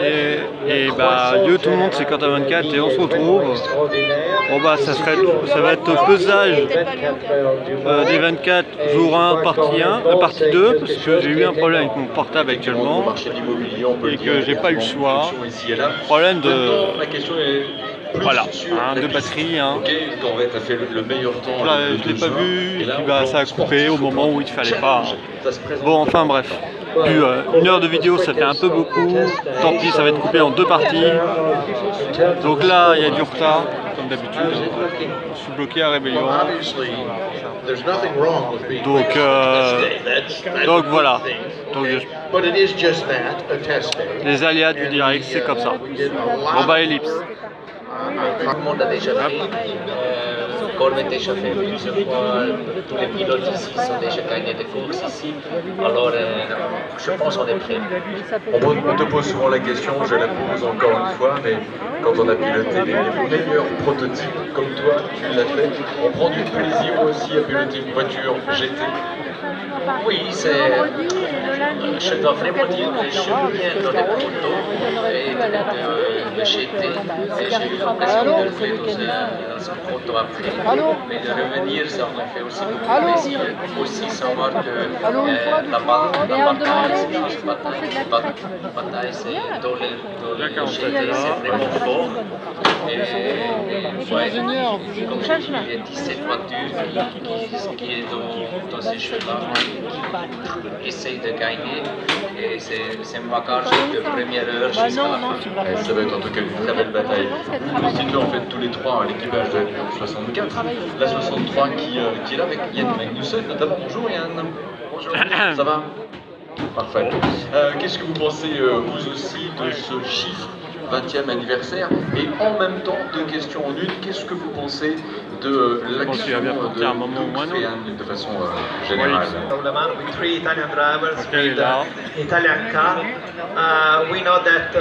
Et bah, adieu tout le monde, c'est Quentin 24 et on se retrouve. Bon bah ça va être pesage des 24 jour 1, partie 1, partie 2, parce que j'ai eu un problème avec mon portable actuellement et que j'ai pas eu le choix. Problème de... Voilà, de batterie. T'as fait le meilleur temps. Là, je l'ai pas vu et puis bah, ça a coupé au moment où il fallait pas. Bon, enfin bref. Plus, 1 heure de vidéo, ça fait un peu beaucoup. Tant pis, ça va être coupé en 2 parties. Donc là, il y a du retard, comme d'habitude. Je suis bloqué à Rébellion. Donc voilà. Donc, les aléas du direct, c'est comme ça. Bon bah, ellipse. Tout le monde a déjà fait, Colm a déjà fait plusieurs fois, tous les pilotes ici sont déjà gagnés des courses ici, alors je pense qu'on est prêt. On te pose souvent la question, je la pose encore une fois, mais quand on a piloté les meilleurs prototypes comme toi, tu l'as fait, on prend du plaisir aussi à piloter une voiture GT. Oui, je dois vraiment dire que je viens dans les protos et de GT, et j'ai eu l'impression de le faire dans un proto après, mais de revenir, ça m'a fait aussi beaucoup plaisir, aussi savoir que la bataille, c'est dans le GT, c'est vraiment fort. Et ouais, comme je dis, il y a 17 voitures qui est dans ces jeux-là, qui essayent de gagner, et c'est une bagarre de première heure jusqu'à la fin. Ça va être en tout cas une très belle bataille. Vous constituez en fait tous les trois l'équipage de la 64, la 63 qui est là avec Yann Magnussen notamment. Bonjour Yann. Bonjour. Ça va? Parfait. Qu'est-ce que vous pensez vous aussi de ce chiffre 20e anniversaire? Et en même temps, 2 questions en une, qu'est-ce que vous pensez de l'action de Yann de façon générale? With 3 Italian drivers with Italian car, we know that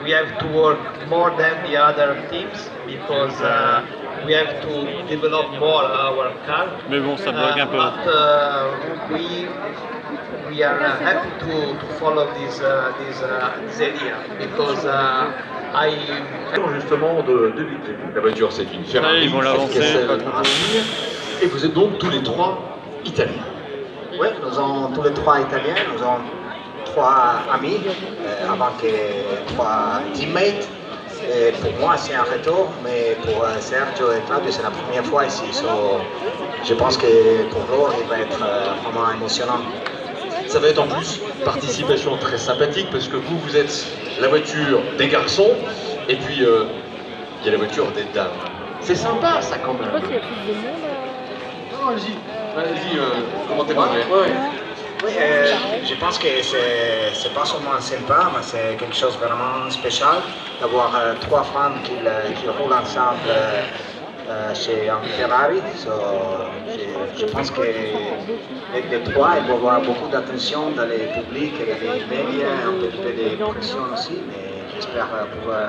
we have to work more than the other teams because we have to develop more our car. Mais bon, ça bloque un peu. But we are happy to follow this idea because Justement de la voiture, c'est une Ferrari. Ils vont l'avancer. Et vous êtes donc tous les 3 italiens. Oui, nous sommes tous les 3 italiens, nous sommes 3 amis, avant que 3 teammates. Et pour moi, c'est un retour, mais pour Sergio et Claudio, c'est la première fois ici. Je pense que pour eux, il va être vraiment émotionnant. Ça va être en plus une participation très sympathique parce que vous êtes la voiture des garçons et puis il y a la voiture des dames. C'est sympa ça quand même. Non, allez-y, commentez-moi. Oui, je pense que c'est pas seulement sympa, mais c'est quelque chose de vraiment spécial d'avoir 3 femmes qui roulent ensemble chez un Ferrari. Je pense que les 3 ils vont avoir beaucoup d'attention dans les publics et dans les médias, un petit peu de pression aussi, mais j'espère qu'il va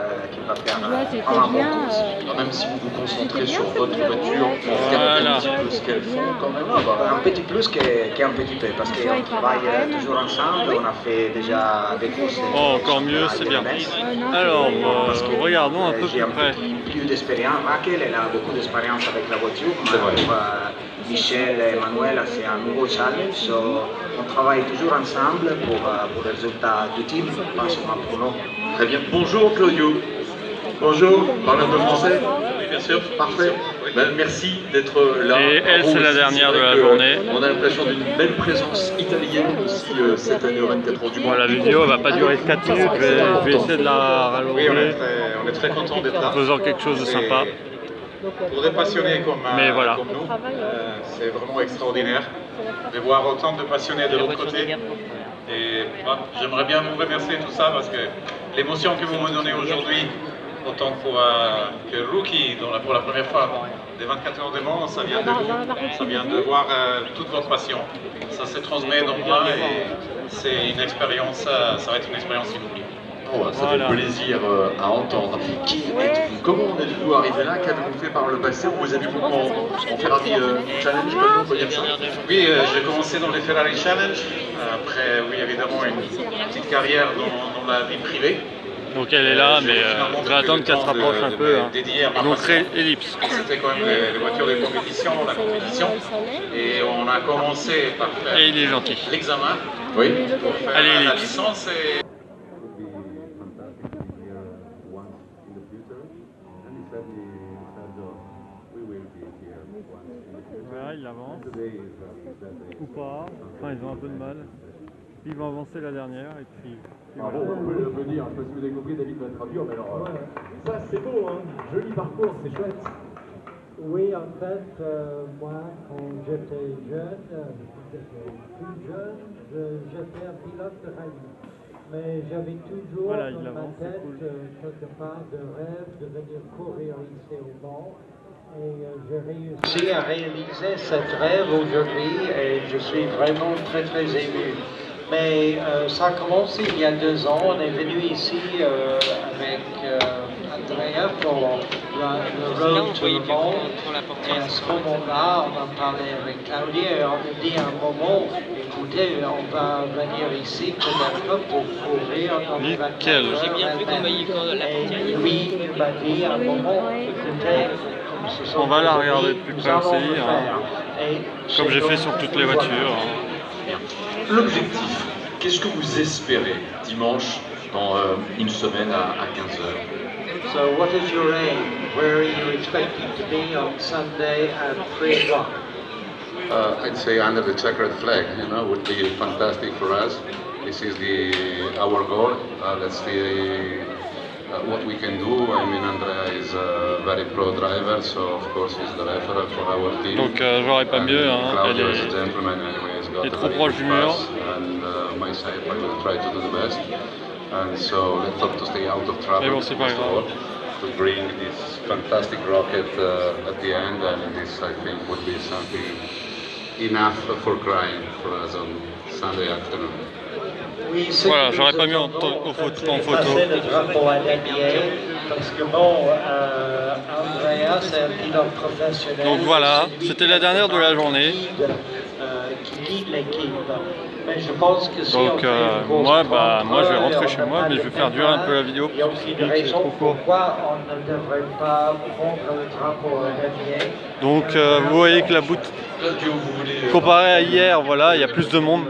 faire un bon tour. Même si vous vous concentrez sur votre voiture, regardez un petit peu ce qu'elles font quand même. Un petit plus qu'un petit peu, parce qu'on travaille toujours ensemble, on a fait déjà des courses. Encore mieux, c'est bien. Alors, regardons un peu plus près. Plus d'expérience. Raquel, elle a beaucoup d'expérience avec la voiture. Pour Michel et Manuela, c'est un nouveau challenge. On travaille toujours ensemble pour le résultat du team, pas seulement pour nous. Très bien. Bonjour Claudio. Bonjour. Parle un peu français? Oui, bien sûr. Parfait. Ben, merci d'être là. Et elle, c'est la dernière de la journée. On a l'impression d'une belle présence italienne aussi cette année au 24 heures du Mans. Bon, la vidéo va pas durer 4 minutes, je vais essayer de la rallonger. Oui, on est très content d'être là. En faisant quelque chose de sympa. Pour des passionnés comme nous, c'est vraiment extraordinaire de voir autant de passionnés de l'autre côté. Et j'aimerais bien vous remercier tout ça parce que l'émotion que vous me donnez aujourd'hui, autant que rookie pour la première fois des 24 heures de Mans, ça vient de vous, ça vient de voir toute votre passion. Ça se transmet dans moi et c'est une expérience, ça va être une expérience inoubliable. Oh, ça fait plaisir à entendre. Qui êtes-vous? Comment en êtes-vous arrivé là? Qu'avez-vous fait par le passé? On vous a vu en Ferrari Challenge, on peut dire ça? Oui, j'ai commencé dans les Ferrari Challenge. Après, oui, évidemment, une petite carrière dans dans la vie privée. Donc elle est là, mais je vais attendre qu'elle se rapproche un peu. Hein. Donc ellipse. C'était quand même les voitures de compétition, la compétition. Et on a commencé par faire Et il est gentil. l'examen. Oui. Pour faire Allez, la ellipse. licence et... Voilà, il avance. Ou pas. Enfin, ils ont un peu de mal. Ils vont avancer la dernière et puis... Ah bon, on peut dire, je sais pas si vous avez compris, David va traduire, mais alors... Ça, c'est beau, hein. Joli parcours, c'est chouette. Oui, en fait, moi, quand j'étais jeune, plus jeune, j'étais un pilote de rallye. Mais j'avais toujours Voilà, dans il ma avance, c'est tête, cool. quelque part, de rêve de venir courir ici au Mans. Et j'ai réussi à réaliser cette rêve aujourd'hui et je suis vraiment très très ému. Mais ça a commencé il y a 2 ans. On est venu ici avec Andrea pour le Road to Le Mans. Et à ce moment-là, on a parlé avec Claudia et on a dit à un moment, écoutez, on va venir ici peut-être pour courir dans le 24 heures. J'ai bien vu comment il la Et lui, il m'a dit à un moment, écoutez, On va la regarder de plus près aussi, hein. Comme j'ai fait sur toutes les voitures. Hein. L'objectif, qu'est-ce que vous espérez dimanche dans une semaine à 15h? So what is your aim? Where are you expecting to be on Sunday at 3 o'clock? I'd say under the checkered flag, would be fantastic for us. This is our goal. Let's see what we can do. I mean, Andrea is a very pro driver, so of course he's the referee for our team. Donc j'aurais pas mieux, hein. Claudio is a gentleman anyway. He's got Elle est a trop very proche good du mur. pass, and myself, I will try to do the best. And so let's hope to stay out of trouble. Mais bon, c'est pas first of grave. all, to bring this fantastic rocket at the end, and this I think would be something enough for crying for us on Sunday afternoon. Voilà, j'aurais pas mis en photo. Le drapeau à l'NBA, parce que bon, Andrea, c'est un pilote professionnel. Donc voilà, c'était la dernière de la journée. Qui guide l'équipe. Mais je pense que si Donc on fait une course moi je vais propre, rentrer on chez n'a moi, pas mais de je vais faire durer un peu la vidéo. Il y a aussi une C'est raison trop court. pourquoi on ne devrait pas prendre le drapeau à l'NBA. Donc vous voyez que la boutique, comparé à hier, voilà, il y a plus de monde.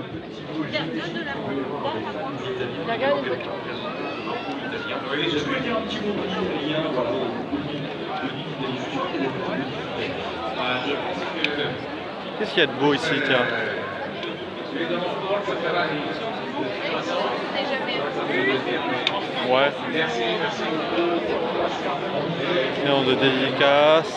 Qu'est-ce qu'il y a de beau ici, tiens? Ouais. Néon de dédicace.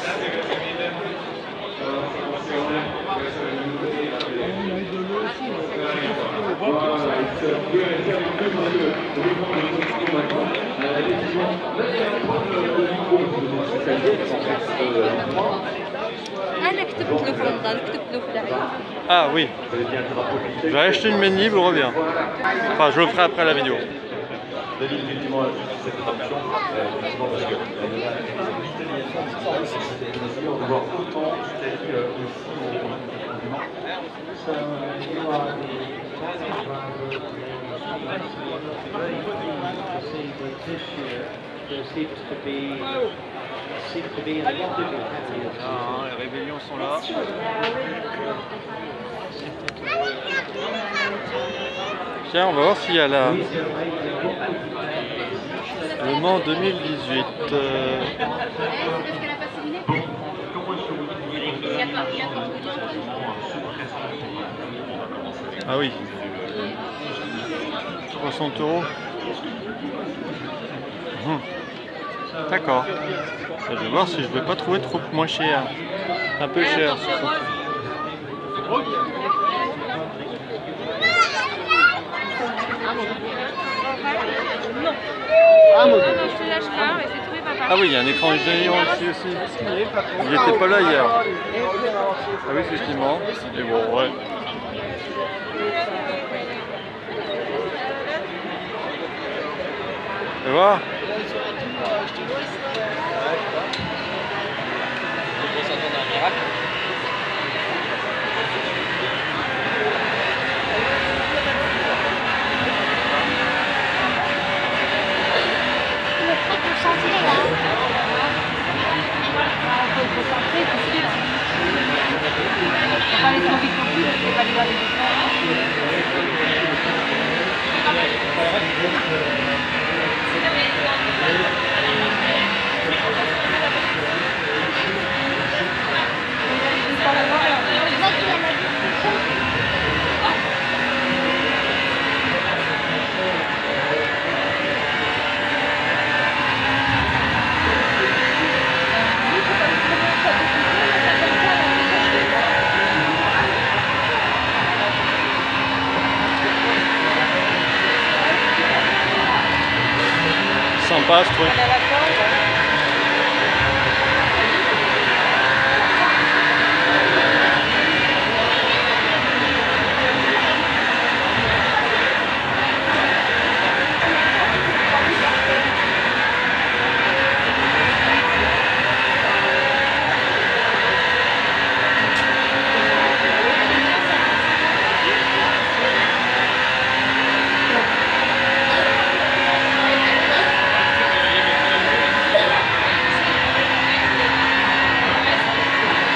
Ah oui. Je vais acheter une main libre, je reviens. Enfin, je le ferai après la vidéo. Effectivement, cette attention, parce que on voit autant d'Italie aussi Les rébellions sont là. Tiens, on va voir s'il y a la... Le Mans 2018. Ah oui. 60 €. D'accord. Je vais voir si je vais pas trouver trop moins cher. Un peu cher. Ah oui, il y a un écran géant ici aussi. Il n'était pas là hier. Ah oui, effectivement. Mais bon, ouais. Tu vois? Sympa ce truc.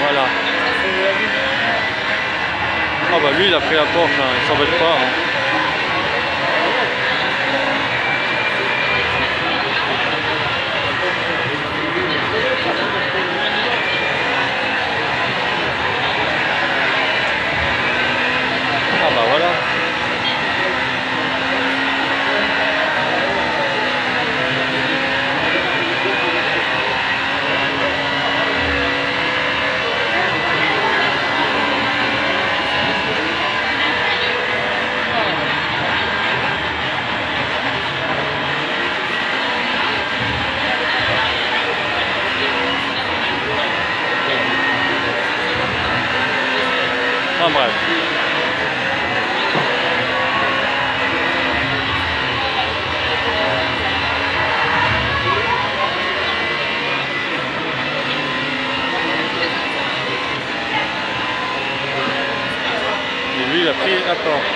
Voilà. Ah bah lui il a pris la Porsche, hein, il s'embête pas. Hein. Ah bah voilà. Enfin bref. Et lui il a pris la porte.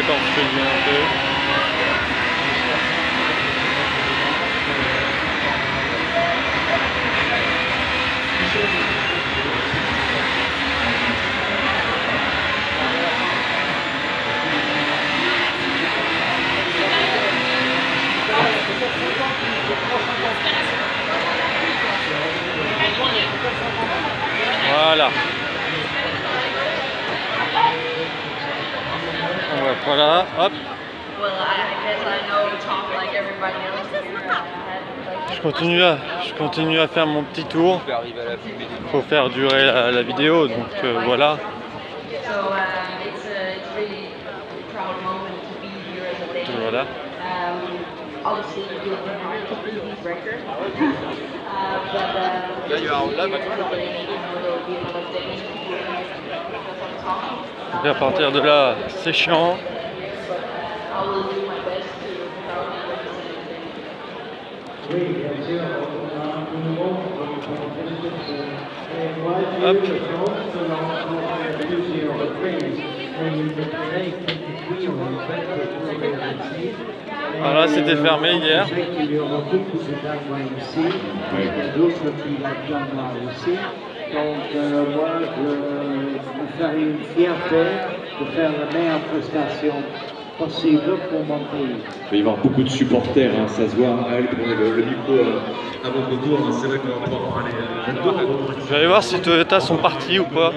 Quand je fais bien un peu. Voilà. Voilà, hop. Je continue à faire mon petit tour. Faut faire durer la vidéo, donc voilà. Voilà. Et à partir de là, c'est chiant. Oui, bien sûr, on nous montre et moi, j'ai eu la chance de l'entendre plusieurs reprises, mais il me dirait qu'aujourd'hui, on est fait ici. Voilà, c'était fermé hier. Je sais qu'il y aura beaucoup de Danois ici, il y a d'autres pilotes danois aussi. Donc, moi, je me ferai une fierté de faire la meilleure prestation possible pour mon pays. Il va y avoir beaucoup de supporters, hein, ça se voit. Allez, prenez le micro à votre tour. C'est vrai qu'on va pouvoir parler. Je vais aller voir si Toyota sont partis ou pas.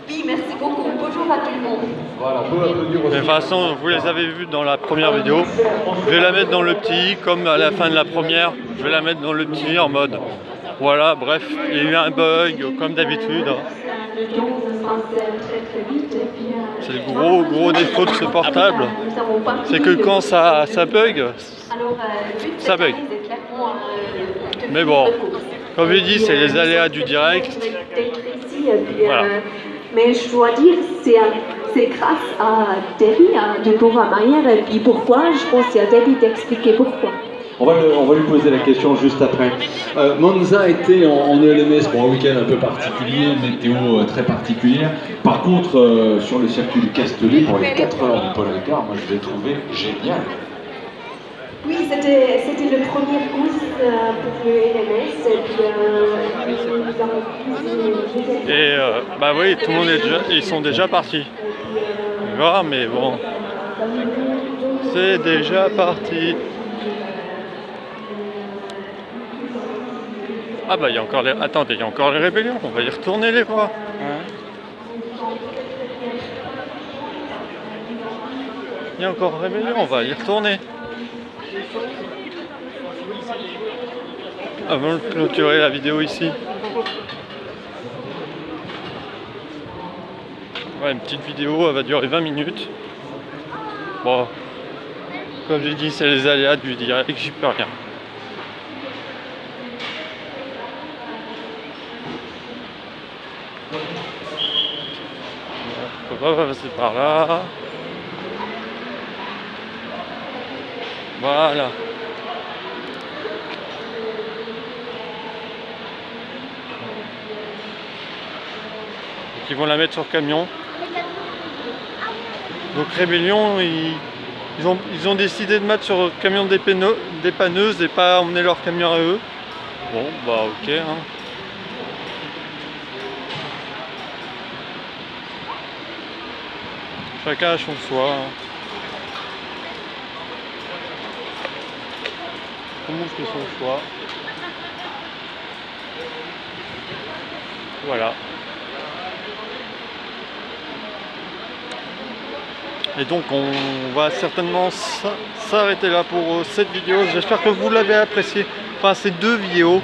Oui, merci beaucoup. Bonjour à tout le monde. Mais de toute façon, vous les avez vus dans la première vidéo. Je vais la mettre dans le petit, comme à la fin de la première. Je vais la mettre dans le petit en mode. Voilà, bref, il y a eu un bug, comme d'habitude. C'est le gros défaut de ce portable. C'est que quand ça bug, ça bug. Mais bon, comme je dis, c'est les aléas du direct. Voilà. Mais je dois dire, c'est grâce à Debbie, de Bourg-Mayer. Et pourquoi? Je pense qu'il y a Debbie d'expliquer pourquoi. On va lui poser la question juste après. Monza a été en ELMS pour un week-end un peu particulier, météo très particulière. Par contre, sur le circuit du Castellet, pour les 4 heures du Paul Ricard, moi je l'ai trouvé génial. Oui, c'était le premier course pour le LMS. Et bah oui, tout le monde ils sont déjà partis. Voilà, mais bon, c'est déjà parti. Ah bah il y a encore les... Attendez, il y a encore les rébellions, on va y retourner les voir. Il y a encore rébellion, on va y retourner. Avant de clôturer la vidéo ici. Ouais, une petite vidéo, elle va durer 20 minutes. Bon, comme j'ai dit, c'est les aléas du direct, j'y peux rien. On peut pas passer par là. Voilà. Donc ils vont la mettre sur camion. Donc Rébellion, ils ont décidé de mettre sur le camion dépanneuse et pas emmener leur camion à eux. Bon bah ok hein. Chacun a son choix. Tout le monde fait son choix. Voilà. Et donc on va certainement s'arrêter là pour cette vidéo. J'espère que vous l'avez apprécié. Enfin ces deux vidéos.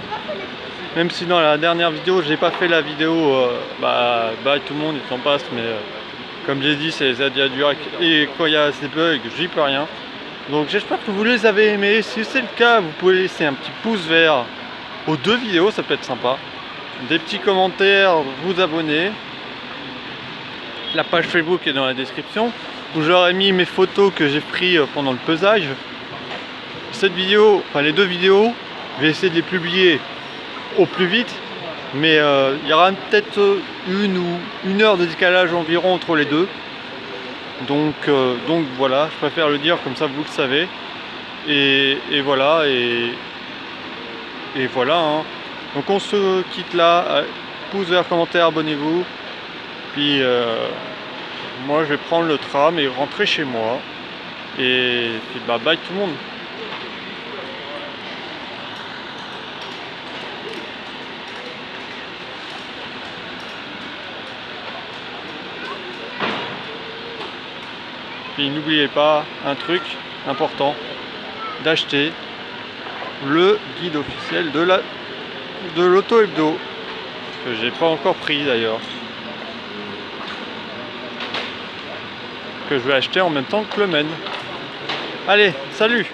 Même si dans la dernière vidéo j'ai pas fait la vidéo tout le monde il s'en passe, mais comme j'ai dit c'est les aléas du direct et quand il y a ces bugs j'y peux rien. Donc j'espère que vous les avez aimés. Si c'est le cas, vous pouvez laisser un petit pouce vert aux deux vidéos, ça peut être sympa. Des petits commentaires, vous abonner. La page Facebook est dans la description où j'aurais mis mes photos que j'ai prises pendant le pesage. Cette vidéo, enfin les deux vidéos, je vais essayer de les publier au plus vite. Mais il y aura peut-être une heure de décalage environ entre les deux. Donc voilà, je préfère le dire comme ça vous le savez. Et voilà, et voilà. Hein. Donc on se quitte là. Pouce vert, commentaire, abonnez-vous. Puis moi je vais prendre le tram et rentrer chez moi. Et puis bah bye tout le monde. Puis n'oubliez pas un truc important, d'acheter le guide officiel de l'auto hebdo, que j'ai pas encore pris d'ailleurs, que je vais acheter en même temps que le mène. Allez, salut!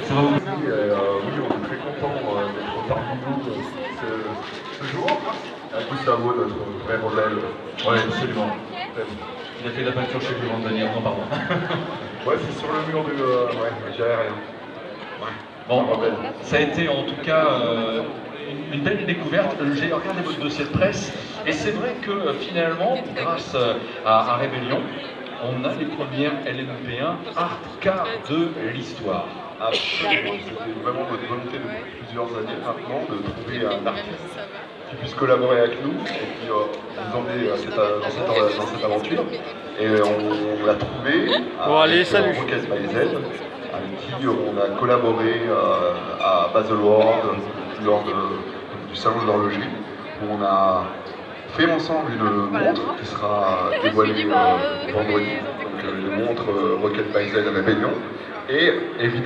Oui, on est très content d'être parmi nous ce jour. Gustavo, notre vrai modèle. Oui, absolument. Il a fait la peinture chez lui, Daniel, non, pardon. Ouais, c'est sur le mur du. Ouais, j'ai rien. Ouais. Bon, ça a été en tout cas une belle découverte. J'ai regardé votre dossier de presse et c'est vrai que finalement, grâce à Rébellion, on a les premières LMP1 art car de l'histoire. Absolument, c'était vraiment notre volonté depuis plusieurs années maintenant de trouver un artiste qui puisse collaborer avec nous et puis nous emmener dans cette aventure. Et on l'a trouvé Bon, allez, salut. Rocket by Z, avec qui on a collaboré à Baselworld lors du salon de l'horlogerie, où on a fait ensemble une montre qui sera dévoilée vendredi, donc une montre Rocket by Z Rébellion, et évidemment